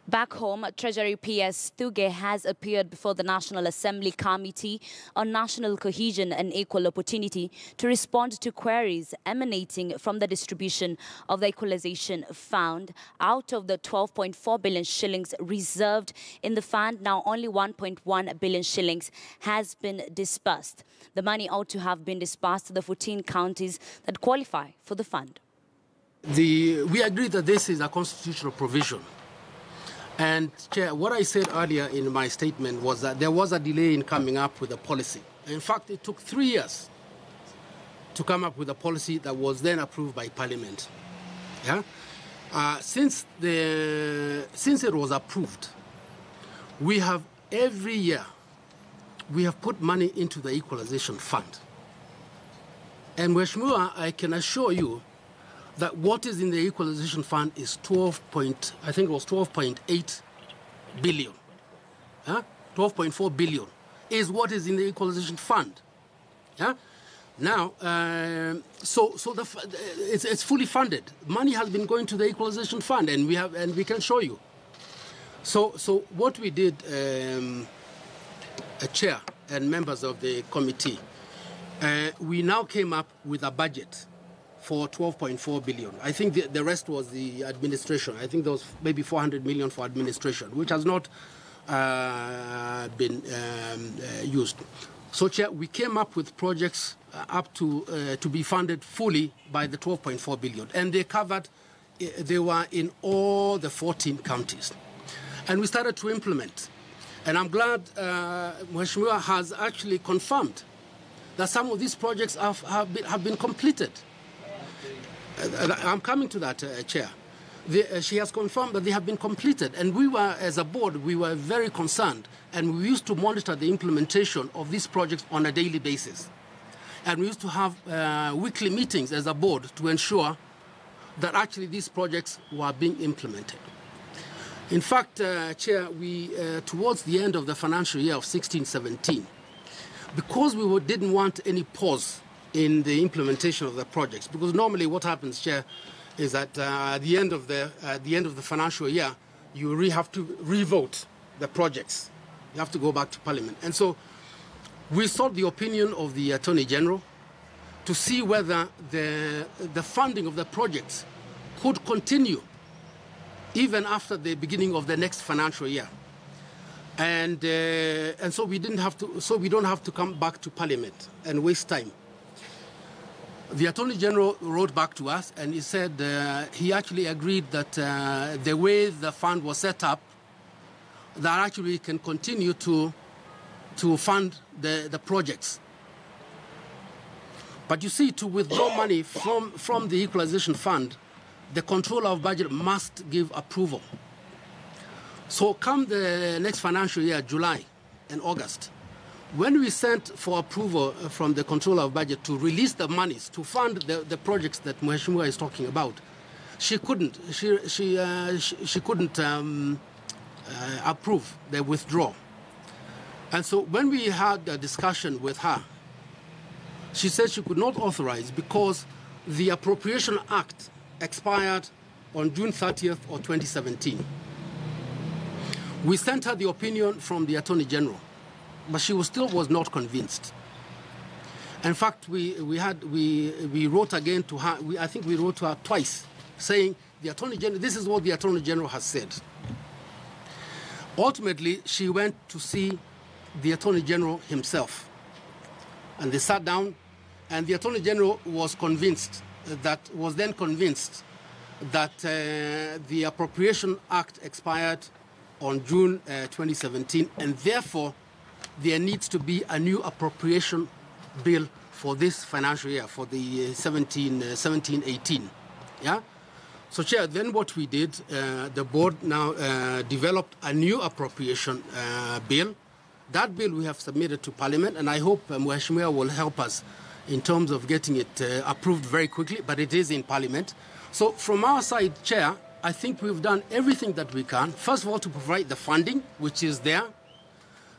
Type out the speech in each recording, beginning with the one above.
Back home, Treasury PS Thuge has appeared before the National Assembly Committee on National Cohesion and Equal Opportunity to respond to queries emanating from the distribution of the equalization fund. Out of the 12.4 billion shillings reserved in the fund, now only 1.1 billion shillings has been disbursed. The money ought to have been disbursed to the 14 counties that qualify for the fund. We agree that this is a constitutional provision. And, Chair, what I said earlier in my statement was that there was a delay in coming up with a policy. In fact, it took 3 years to come up with a policy that was then approved by Parliament. Yeah? Since it was approved, we have every year, we have put money into the equalization fund. And Mheshimiwa, I can assure you that what is in the equalization fund is 12.8 billion. 12.4 billion is what is in the equalization fund. Yeah? Now, it's fully funded. Money has been going to the equalization fund, and we can show you. So what we did, Chair and members of the committee, we now came up with a budget for 12.4 billion. I think the rest was the administration. I think there was maybe 400 million for administration, which has not been used. So, Chair, we came up with projects up to be funded fully by the 12.4 billion, and they were in all the 14 counties. And we started to implement. And I'm glad Mheshimiwa has actually confirmed that some of these projects have been completed. I'm coming to that, Chair. She has confirmed that they have been completed, and we were, as a board, we were very concerned, and we used to monitor the implementation of these projects on a daily basis. And we used to have weekly meetings as a board to ensure that actually these projects were being implemented. In fact, Chair, we, towards the end of the financial year of 16-17, because we didn't want any pause in the implementation of the projects, because normally what happens, Chair, is that at the end of the financial year, you have to revote the projects. You have to go back to Parliament. And so we sought the opinion of the Attorney General to see whether the funding of the projects could continue even after the beginning of the next financial year. And so we don't have to come back to Parliament and waste time. The Attorney General wrote back to us, and he said he actually agreed that the way the fund was set up, that actually we can continue to fund the projects. But you see, to withdraw money from the equalization fund, the controller of budget must give approval. So come the next financial year, July and August, when we sent for approval from the controller of budget to release the monies to fund the projects that Mheshimiwa is talking about, she couldn't approve the withdrawal. And so when we had a discussion with her, she said she could not authorize because the Appropriation Act expired on June 30th of 2017. We sent her the opinion from the Attorney General, but she still was not convinced. In fact, we wrote again to her. I think we wrote to her twice, saying the Attorney General. This is what the Attorney General has said. Ultimately, she went to see the Attorney General himself, and they sat down, and the Attorney General was then convinced that the Appropriation Act expired on June 2017, and therefore there needs to be a new appropriation bill for this financial year, for the 17-18. Yeah? So, Chair, then what we did, the board now developed a new appropriation bill. That bill we have submitted to Parliament, and I hope Mheshimiwa will help us in terms of getting it approved very quickly, but it is in Parliament. So from our side, Chair, I think we've done everything that we can. First of all, to provide the funding, which is there.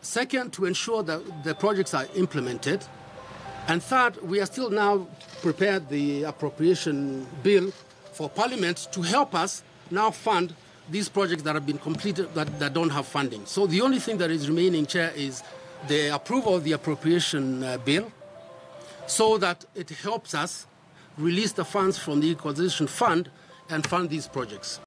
Second, to ensure that the projects are implemented. And third, we are still now prepared the appropriation bill for Parliament to help us now fund these projects that have been completed that don't have funding. So the only thing that is remaining, Chair, is the approval of the appropriation bill so that it helps us release the funds from the equalization fund and fund these projects.